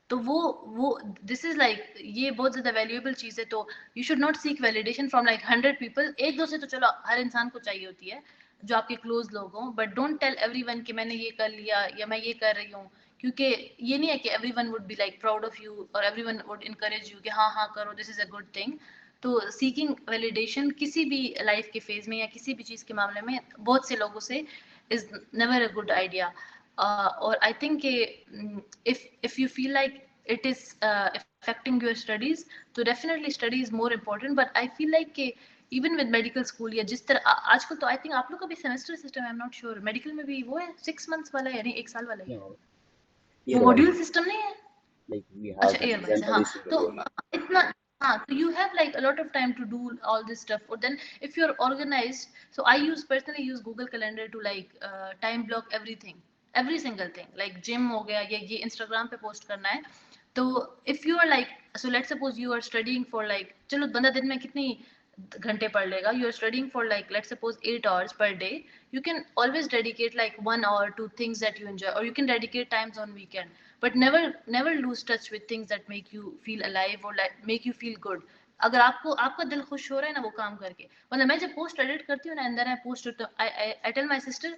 तो वो दिस इज लाइक, ये बहुत ज्यादा वैल्यूएबल चीज है। तो you should not seek validation from like 100 people. एक दो से तो चलो हर इंसान को चाहिए होती है, जो आपके क्लोज लोग हों। बट डोंट टेल एवरीवन कि मैंने ये कर लिया या मैं ये कर रही हूँ। क्योंकि ये नहीं है कि everyone would be like proud of you और एवरीवन वुड इनकरेज यू कि हाँ हाँ करो, this is a good thing. तो सीकिंग वैलिडेशन किसी भी लाइफ के फेज में या किसी भी चीज के मामले में बहुत से लोगों से is never a good idea. और I think if you feel like it is affecting your studies, तो definitely study is more important। but I feel like कि even with medical school या जिस तरह आजकल तो I think आप लोग का भी semester system है, I'm not sure medical में भी वो है 6 months वाला है, यानी 1 साल वाला ही है। No, वो year मॉड्यूल wise. सिस्टम नहीं है? Like we अच्छा have an air wise exam है, हाँ। every single तो year. इतना, हाँ, तो you have like a lot of time to do all this stuff। और then if you're organized, so I personally use Google Calendar to like time block everything, every single thing, like gym हो गया, ये Instagram पे post करना है। तो if you are like, so let's suppose you are studying for like, चलो बंदा दिन में कितनी घंटे पढ़ लेगा, you are studying for like let's suppose 8 hours per day, you can always dedicate like 1 hour to things that you enjoy, or you can dedicate times on weekend, but never lose touch with things that make you feel alive or like make you feel good. अगर आपको आपका दिल खुश हो रहा है ना वो काम करके, मतलब मैं जब पोस्ट एडिट करती हूँ ना, अंदर I post I tell my sister,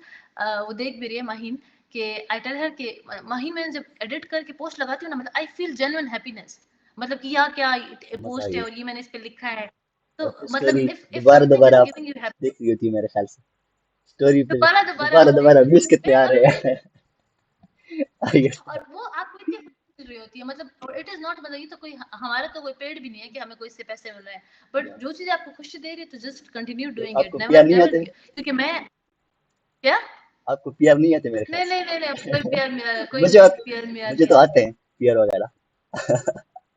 वो देख भी रही है माहीन, कि आई टेल हर कि माहीन मैं जब एडिट करके पोस्ट लगाती हूँ ना, मतलब आई फील जेन्युइन हैप्पीनेस, मतलब कि यार क्या मजा आ पोस्ट है गई। और ये मैंने इस पे लिखा है। तो और फिर मतलब स्टोरी इफ दोबारा समथिंग दोबारा इज आप गिविंग यू देख रही होती है मेरे ख्याल से, स्टोरी पे दोबारा दोबारा दोबारा आप देख दोबारा रहे व्यूज कितने आ होते रहे हैं, हैं। I get that. और वो आपको इतनी खुशी मिल रही होती है, मतलब इट इज नॉट, मतलब ये तो कोई हमारा तो कोई पेड भी नहीं है कि हमें कोई इससे पैसे मिल रहे हैं, बट Yeah. जो चीज आपको खुशी दे रही है तो जस्ट कंटिन्यू तो डूइंग इट, आपको नेवर पीआर नहीं नेवर, आते? क्योंकि मैं क्या, आपको पीआर नहीं आते मेरे ख्याल नहीं से। नहीं नहीं नहीं, कोई प्यार मेरा कोई मुझे प्यार मेरा मुझे नहीं तो है, आते हैं पीआर वगैरह।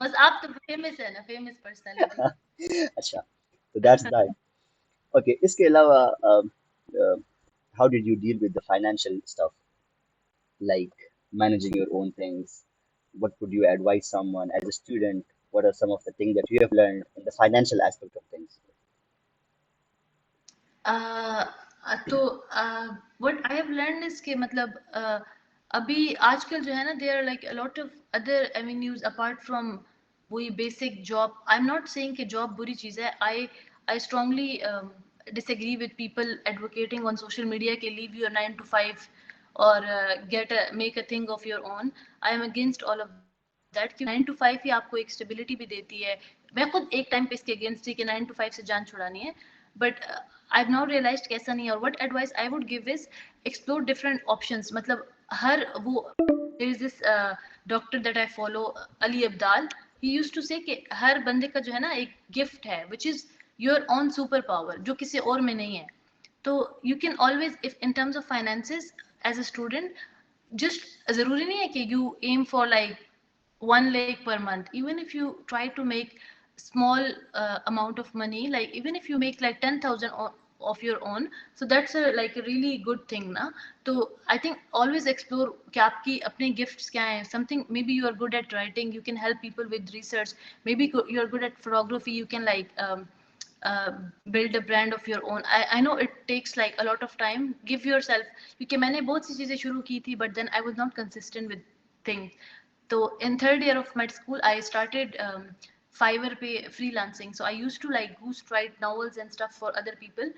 बस आप तो फेमस है ना, फेमस पर्सनालिटी। अच्छा, तो दैट्स दैट। ओके, इसके अलावा how did you deal with the financial stuff, like managing your own things? What would you advise someone as a student? What are some of the things that you have learned in the financial aspect of things? तो what I have learn is कि मतलब अभी आजकल जो है ना, there are like a lot of other avenues apart from वही basic job. I am not saying कि जॉब बुरी चीज़ है, I strongly disagree with people advocating on social media कि leave your 9 to 5 और make a thing of your own. I am against all of that, क्योंकि 9 to 5 ही आपको एक stability भी देती है। मैं खुद एक टाइम पे इसके अगेंस्ट थी कि 9 to 5 से जान छुड़ानी है, but I have now realised कि ऐसा नहीं है। और what advice I would give is explore different options. मतलब हर वो there is this doctor that I follow, Ali Abdal, he used to say कि हर बंदे का जो है ना एक गिफ्ट है which is your own super power, जो किसी और में नहीं है। तो you can always, if in terms of finances as a student, just जरूरी नहीं है कि you aim for like 1 lakh per month. Even if you try to make small amount of money, like even if you make like 10,000 of your own, so that's a like a really good thing na. So I think always explore कि आपकी अपने gifts क्या हैं, something maybe you are good at writing, you can help people with research, maybe you are good at photography, you can like uh, build a brand of your own. I know it takes like a lot of time, give yourself, क्योंकि मैंने बहुत सी चीज़ें शुरू की थी but then I was not consistent with things. So in third year of med school, I started Fiverr पे freelancing. So I used to like ghost write novels and stuff for other people.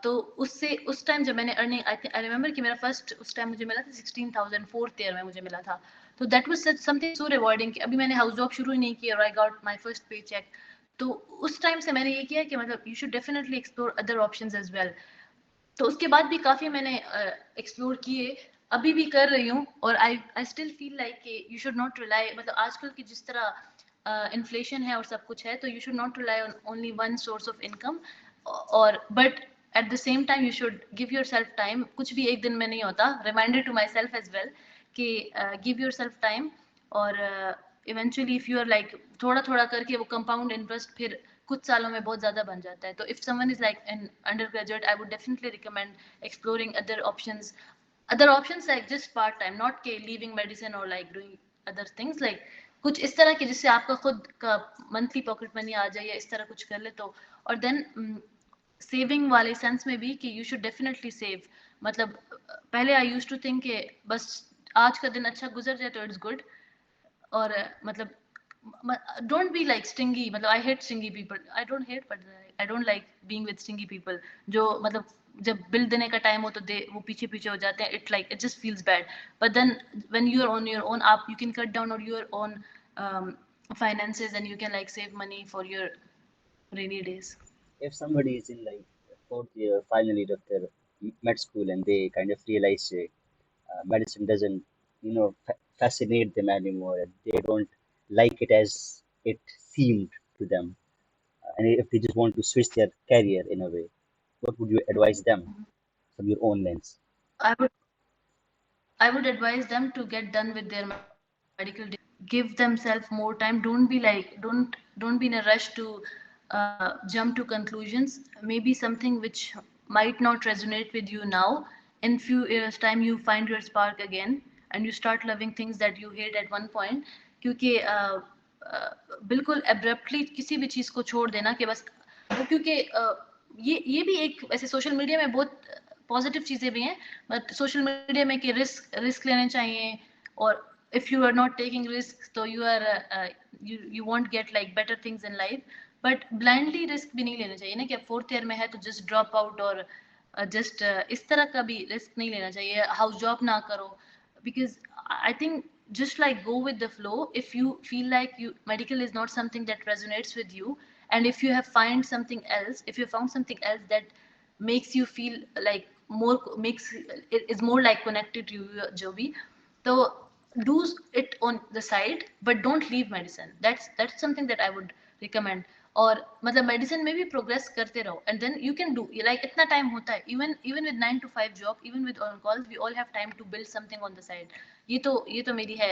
तो उससे उस time जब मैंने earning, I remember कि मेरा first उस time मुझे मिला था 16,000, फोर्थ ईयर में मुझे मिला था। तो that was something so rewarding कि अभी मैंने हाउस जॉब शुरू ही नहीं की और I got my first pay check. तो उस टाइम से मैंने ये किया कि मतलब you should definitely explore other options as well. तो उसके बाद भी काफ़ी मैंने एक्सप्लोर किए, अभी भी कर रही हूँ। और आई स्टिल फील लाइक कि यू शुड नॉट रिलाई, मतलब आजकल की जिस तरह इन्फ्लेशन है और सब कुछ है, तो you should not rely on only one source of income. और but at the same time you should give yourself time, कुछ भी एक दिन में नहीं होता, reminder to myself as well कि गिव योर सेल्फ टाइम। और eventually if you are like थोड़ा थोड़ा करके वो कंपाउंड इंटरेस्ट फिर कुछ सालों में बहुत ज़्यादा बन जाता है। तो if someone is like an under graduate, I would definitely recommend exploring other options like just part time, not के लीविंग मेडिसिन और like doing other things, like कुछ इस तरह के जिससे आपका खुद का मंथली पॉकेट मनी आ जाए या इस तरह कुछ कर ले तो। और देन सेविंग वाले सेंस में भी कि यू शुड डेफिनेटली सेव। मतलब पहले आई यूज टू थिंक कि बस आज का दिन अच्छा गुजर जाए तो इट्स गुड। और मतलब don't be like stingy, मतलब I hate stingy people, I don't hate but I don't like being with stingy people, जो मतलब जब बिल देने का टाइम हो तो दे वो पीछे पीछे हो जाते हैं, it like it just feels bad. But then when you are on your own, आप you can cut down on your own finances and you can like save money for your rainy days. If somebody is in like fourth year, final year of their med school, and they kind of realize medicine doesn't, fascinate them anymore, and they don't like it as it seemed to them, and if they just want to switch their career in a way, what would you advise them from your own lens? I would I would advise them to get done with their medical degree. Give themselves more time. Don't be like don't be in a rush to jump to conclusions. Maybe something which might not resonate with you now. In few years time, you find your spark again and you start loving things that you hate at one point. क्योंकि बिल्कुल abruptly किसी भी चीज़ को छोड़ देना कि बस क्योंकि ये भी एक ऐसे सोशल मीडिया में बहुत पॉजिटिव चीजें भी हैं, बट सोशल मीडिया में कि रिस्क लेने चाहिए, और if you are not taking risks तो you are you won't get like better things in life, but blindly risk भी नहीं लेना चाहिए ना, कि अब फोर्थ ईयर में है तो just drop out, और just इस तरह का भी रिस्क नहीं लेना चाहिए, हाउस जॉब ना करो, because I think just like go with the flow. If you feel like medical is not something that resonates with you, and if you have find something else, if you found something else that makes you feel like more, makes it is more like connected to you, जो भी, तो do it on the side, but don't leave medicine. That's something that I would recommend. और मतलब medicine में भी progress करते रहो, and then you can do, like इतना टाइम होता है, even with 9 to 5 job, even with on calls, we all have time to build something on the side. ये तो मेरी है।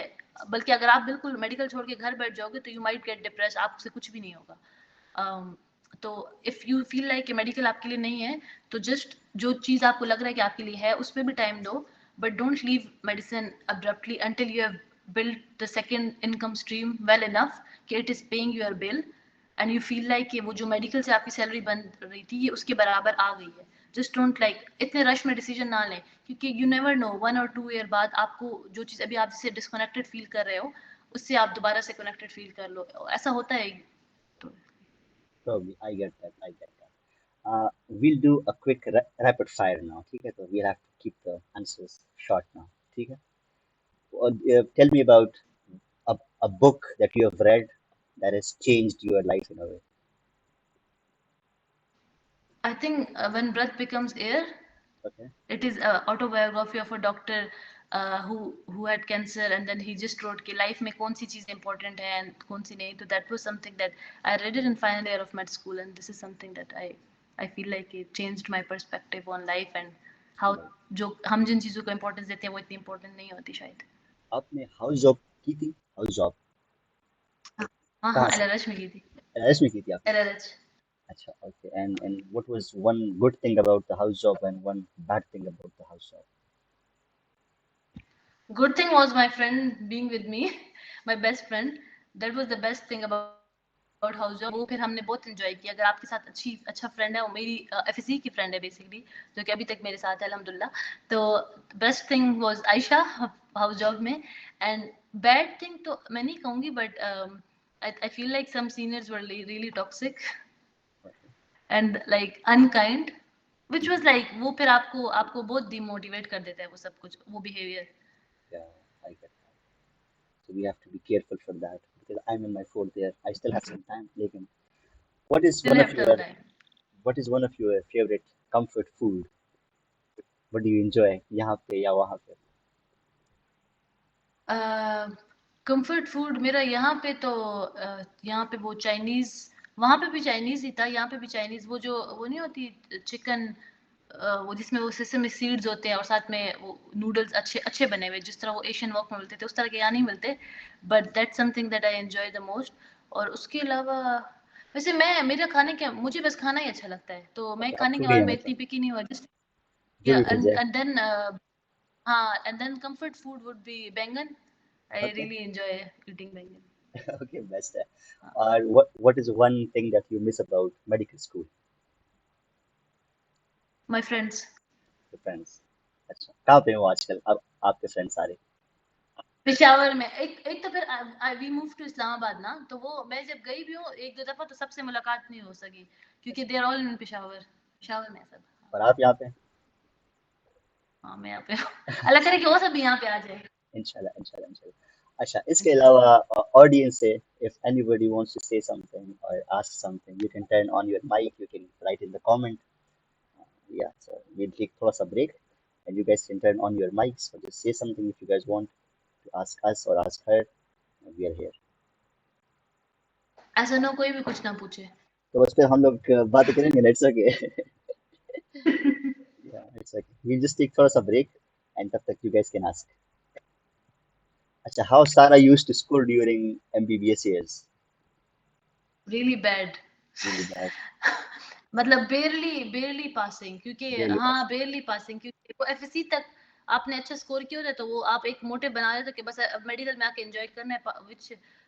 बल्कि अगर आप बिल्कुल मेडिकल छोड़ के घर बैठ जाओगे तो यू माइट गेट डिप्रेस, आपसे कुछ भी नहीं होगा। तो if you feel like medical आपके लिए नहीं है, तो जस्ट जो चीज आपको लग रहा है कि आपके लिए है उस पर भी टाइम दो, but don't leave medicine abruptly until you have built the second income stream well enough कि it is paying your bill, and you feel like कि वो जो मेडिकल से आपकी सैलरी बन रही थी ये उसके बराबर आ गई है। जस्ट डोंट लाइक इतने रश में डिसीजन ना लें, क्योंकि you never know 1 or 2 year बाद आपको जो चीज़ अभी आप जिससे डिस्कनेक्टेड फील कर रहे हो उससे आप दोबारा से कनेक्टेड फील कर लो, ऐसा होता है। तो Probably, I get that. I get that. We'll do a quick rapid fire now. ठीक है, तो we'll have to keep the answers short now. ठीक है. Tell me about a book that you have read that has changed your life in a way. I think when breath becomes air, Okay. it is a autobiography of a doctor who had cancer, and then he just wrote कि life में कौन सी चीज़ important है and कौन सी नहीं। तो that was something that I read it in final year of med school, and this is something that I feel like it changed my perspective on life, and how Right. जो हम जिन चीज़ों को importance देते हैं वो इतनी important नहीं होती शायद। आपने हाउस जॉब की थी? हाउस जॉब हाँ हाँ हाँ, कहाँ से? LRH में की थी। एलआईएस में की थी आपने? LRH। अच्छा, okay. And what was one good thing about the house job and one bad thing about the house job? Good thing was my friend being with me, my best friend. That was the best thing about house job। वो फिर हमने बहुत enjoy किया। अगर आपके साथ अच्छा friend है, वो मेरी FSC की friend है basically, जो कि अभी तक मेरे साथ है अल्हम्दुलिल्लाह। तो best thing was Ayesha house job में, and bad thing तो मैं नहीं कहूँगी, but I feel like some seniors were really toxic Okay. and like unkind, which was Mhm. like वो फिर आपको आपको बहुत demotivate कर देता है वो सब कुछ, वो behavior। Yeah, I get that. So we have to be careful for that because I'm in my fourth year. I still have some time. लेकिन what is Still one of have your time. what is one of your favorite comfort food? What do you enjoy यहाँ पे या वहाँ पे? Comfort food मेरा यहाँ पे तो यहाँ पे वो चाइनीज, वहाँ पे भी चाइनीज ही था, यहाँ पे भी चाइनीज, वो जो वो नहीं होती चिकन, वो जिसमें वो सेसमी सीड्स होते हैं और साथ में वो नूडल्स अच्छे अच्छे बने हुए, जिस तरह वो एशियन वॉक में मिलते थे उस तरह के यहाँ नहीं मिलते, but that's something that I enjoy the most. और उसके अलावा वैसे मैं मेरा खाने के मुझे बस खाना ही अच्छा लगता है, तो मैं Okay, आप खाने के फूडी बारे है में इतनी मतलब पिकी नहीं हुआ, जस्ट जो या भी मिल जाए। एंड देन हाँ, and then comfort food would be बैंगन। I Okay. really enjoy eating बैंगन। Okay, best है। हाँ, और what is one thing that you miss about medical school? my friends। Your friends. अच्छा, कहाँ पे हो आजकल अब आपके फ्रेंड्स सारे? पेशावर में एक तो फिर वी मूव टू इस्लामाबाद ना, तो वो मैं जब गई भी हूँ एक दो दफा, तो सबसे मुलाकात नहीं हो सकी क्योंकि अच्छा, they are all in Peshawar, Peshawar में है सब। और आप यहाँ पे? हाँ मैं यहाँ पे हूँ। अल्लाह करे कि वो सब भी यहाँ पे आ जाए। इंशाल्लाह इंशाल्लाह इंशाल्लाह। अच्छा, इसके अलावा ऑडियंस से if anybody wants to say something or ask something, you can turn on your mic, you can write in the comment. Yeah, so we'll take थोड़ा सा break and you guys can turn on your mics or just say something if you guys want to ask us or ask her. We are here. ऐसा no कोई भी कुछ ना पूछे। तो बस फिर हम लोग बातें करेंगे ना, it's okay. Yeah, it's okay. We'll just take थोड़ा सा break and तब तक you guys can ask. अच्छा, how Sara used to school during MBBS years? Really bad. Really bad. मतलब बेरली बेरली पासिंग, क्योंकि Barely हाँ passing. बेरली पासिंग, क्योंकि वो एफएससी तक आपने अच्छा स्कोर किया होता है तो वो आप एक मोटिव बना लेते कि बस मेडिकल में आके एंजॉय करना है,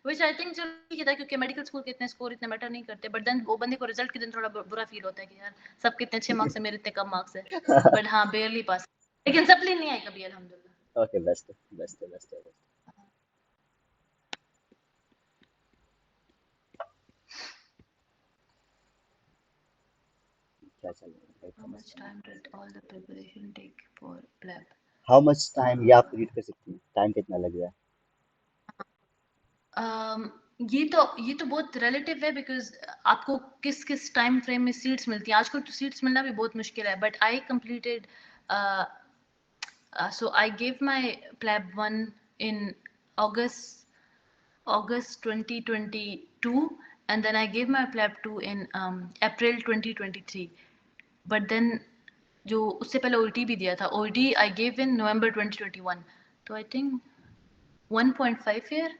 विच आई थिंक चलो ठीक था, क्योंकि मेडिकल स्कूल के इतने स्कोर इतने मैटर नहीं करते, बट देन वो बंदे को रिजल्ट के दिन थोड़ा बुरा फील होता है कि यार सबके इतने अच्छे मार्क्स है, मेरे इतने कम मार्क्स है, बट हाँ बेयरली पास, लेकिन सप्ली नहीं आई कभी अल्हम्दुलिल्लाह। ओके, बेस्ट है, बेस्ट है, बेस्ट है, बेस्ट है। क्या चल रहा है? How much time did all the preparation take for pleb? How much time, ये आप रीड कर सकती हैं, टाइम कितना लग रहा है? um, ये तो बहुत रिलेटिव है, बिकॉज आपको किस किस टाइम फ्रेम में सीट्स मिलती हैं, आजकल तो सीट्स मिलना भी बहुत मुश्किल है, but I completed, so I gave my plab 1 in August 2022, and then I gave my plab 2 in April 2023, but then जो उससे पहले OET भी दिया था, OET I gave in November 2021, तो I think 1.5 year,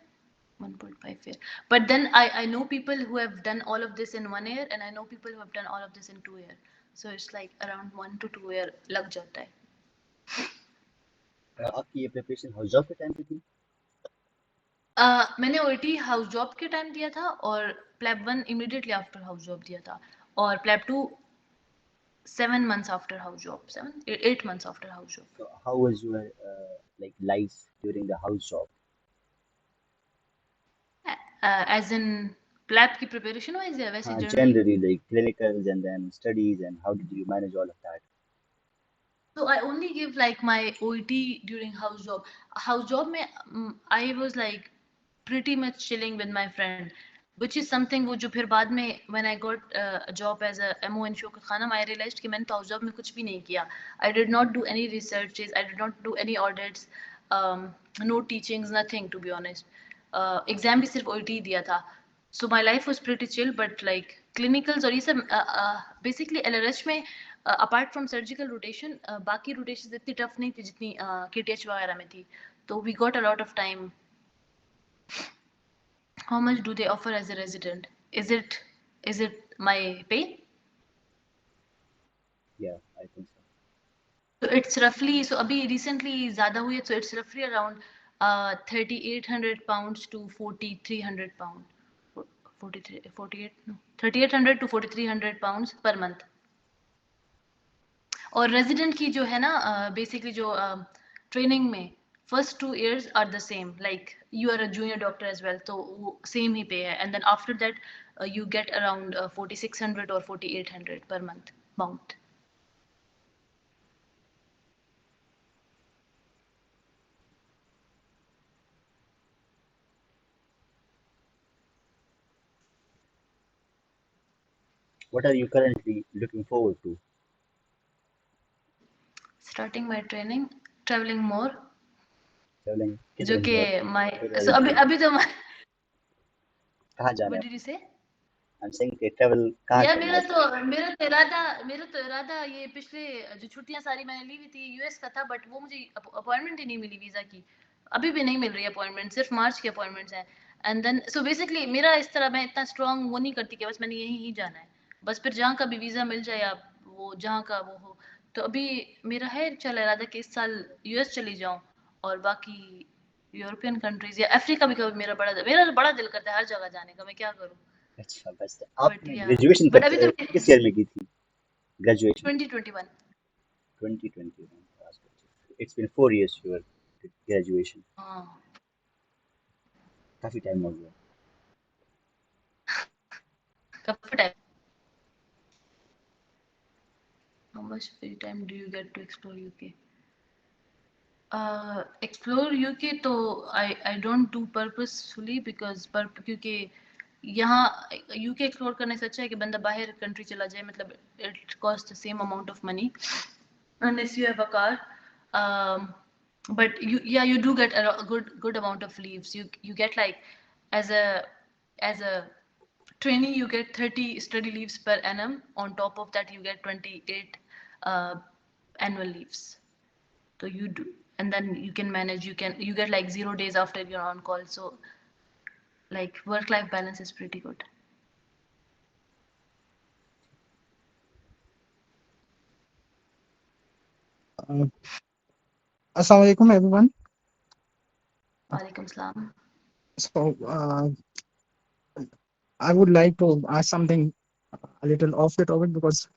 1.5 year. But then I know people who have done all of this in 1 year, and I know people who have done all of this in 2 year. So it's like around 1 to 2 year लग जाता है. आपकी ये preparation house job के time पे थी? मैंने OET house job के टाइम दिया था, और PLAB 1 immediately after house job दिया था, और PLAB 2 7 months after house job, 8 months after house job. So how was your like life during the house job? As in PLAB की preparation wise या वैसे generally? Generally, like clinicals and then studies, and how did you manage all of that? So I only give like my OET during house job. House job में I was like pretty much chilling with my friend, which is something वो जो फिर बाद में when I got a job as a MO in Shaukat Khanum, I realized कि मैंने तो house job में कुछ भी नहीं किया. I did not do any researches, I did not do any audits, no teachings, nothing to be honest. Exam भी सिर्फ OET दिया था. So my life was pretty chill, but like clinicals और ये सब basically LRH में apart from surgical rotation, बाकी rotations इतनी tough नहीं थी जितनी KTH वगैरह में थी. तो we got a lot of time. How much do they offer as a resident? Is it my pay? Yeah, I think so. So it's roughly, so अभी recently ज़्यादा हुई है, so it's roughly around 3,800 pounds to 4,300 pound. 43, 48, no, 3,800 to 4,300 pounds per month. और resident की जो है ना basically जो ट्रेनिंग में first 2 years are the same, like you are a junior doctor as well, तो वो सेम ही पे है, and then after that you get around 4,600 or 4,800 per month mount. What are you currently looking forward to? Starting my training, traveling more, Traveling जो किधर कि more? my, किधर so अभी मतलब अभी तो कहाँ जाना what है? did you say? I'm saying कि travel कहाँ यार करना है मेरा आपको? तो मेरा तो इरादा ये पिछले जो छुट्टियां सारी मैंने ली हुई थी यूएस का था, बट वो मुझे अपॉइंटमेंट ही नहीं मिली वीजा की, अभी भी नहीं मिल रही अपॉइंटमेंट, सिर्फ मार्च की अपॉइंटमेंट्स हैं. एंड देन सो बेसिकली मेरा इस तरह, मैं इतना स्ट्रांग वो नहीं करती कि बस मैंने यहीं ही जाना है, बस फिर जहाँ का भी वीजा मिल जाए या वो जहाँ का वो हो. तो अभी मेरा है चल इरादा कि इस साल यूएस चली जाऊँ, और बाकी यूरोपियन कंट्रीज या अफ्रीका भी कभी मेरा बड़ा दिल करता है हर जगह जाने का, मैं क्या करूँ. अच्छा, बस बट आपने या ग्रेजुएशन बट कब अभी तो किस ईयर में की थी? Graduation 2021. 2021. It's been 4 years your graduation. हाँ, काफी टाइम हो गया. काफी time. How much free time do you get to explore UK? Explore UK तो I don't do purposefully because क्योंकि यहाँ UK एक्सप्लोर करने से अच्छा है कि बंदा बाहर कंट्री चला जाए, मतलब it costs the same amount of money unless you have a car. Um, but you do get a good amount of leaves. You get like as a trainee you get 30 study leaves per annum. On top of that you get 28 uh, annual leaves. So you do, and then you can manage. You get like 0 days after you're on call. So like work life balance is pretty good. Assalamu alaikum, everyone. Walaikum salam. So, I would like to ask something a little off the topic because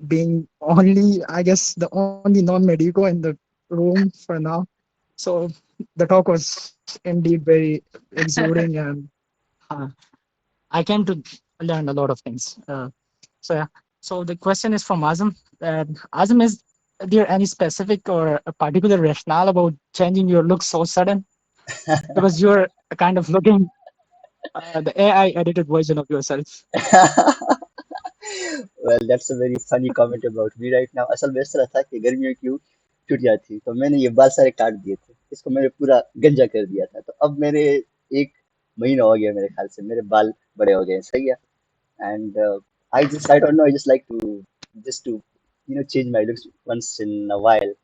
being only, I guess, the only non-medico in the room for now. So, the talk was indeed very exuding, and uh, I came to learn a lot of things. So, yeah. So, the question is from Azam. Azam, is there any specific or a particular rationale about changing your look so sudden? Because you're kind of looking the AI edited version of yourself. well, that's a very funny comment about me right now. असल में इस तरह था कि गर्मियों की छुट्टियां थी तो मैंने ये बाल सारे काट दिए थे, इसको मैंने पूरा गंजा कर दिया था, तो अब मेरे एक महीना हो गया मेरे ख्याल से मेरे बाल बड़े हो गए हैं, सही है। And I don't know, I just like to just to change my looks once in a while.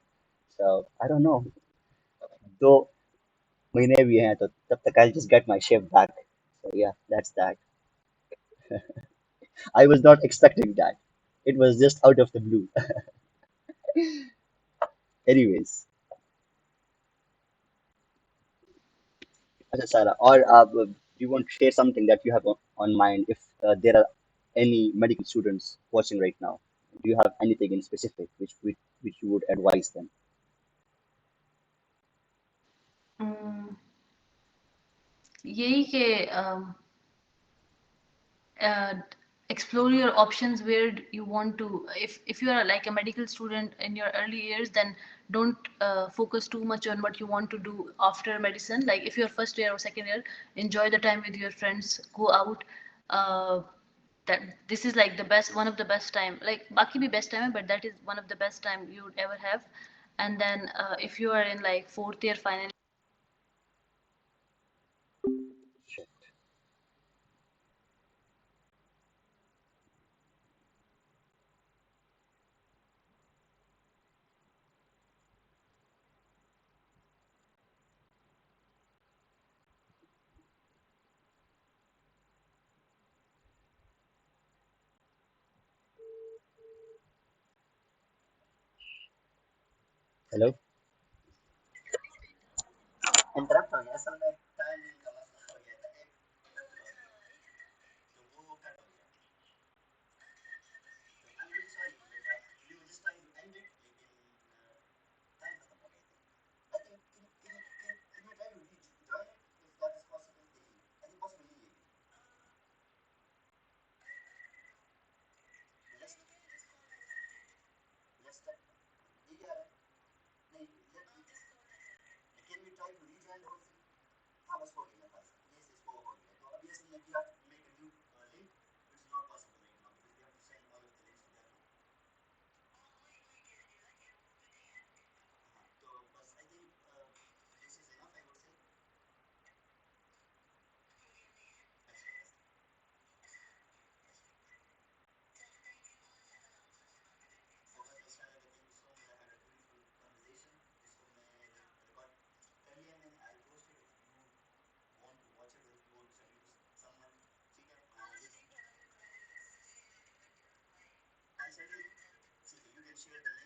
So I don't know, 2 महीने भी हैं तो तब तक I'll just get my shape back. So yeah, that's that. I was not expecting that. It was just out of the blue. Anyways, अच्छा सारा और आप you want to share something that you have on mind if there are any medical students watching right now? Do you have anything in specific which you would advise them? Mm, यही कि uh, explore your options where you want to. If you are like a medical student in your early years, then don't focus too much on what you want to do after medicine. Like if you're first year or second year, enjoy the time with your friends, go out. That this is like the best, one of the best time, like baki bhi best time hai, but that is one of the best time you would ever have. And then if you are in like fourth year final. Sure. Hello? Interrupt हो गया असल में timing का मसला हो गया था एक तो वो कट हो गया आई एम सॉरी बेटा we were just trying to end it लेकिन टाइम खत्म हो गया था I think can you try to rejoin it if that is possible देखिए आई थिंक पॉसिबल नहीं है लेट्स लेट्स ये क्या है नहीं let can we try to rejoin और हाँ बस हो गया मेरे पास ये से इसको हो गया तो अब ये सही है कि आप make a new link which is not possible right now because we have to send all of the links to that one. हाँ तो बस I think this is enough I would say अच्छा ऐसा बहुत अच्छा लगा thank you so much I had a beautiful conversation इसको मैं रिकॉर्ड कर लिया मैंने I post it if you want to watch it और if you want to send it to someone ठीक है आई सेंड इट ठीक है यू कैन शेयर द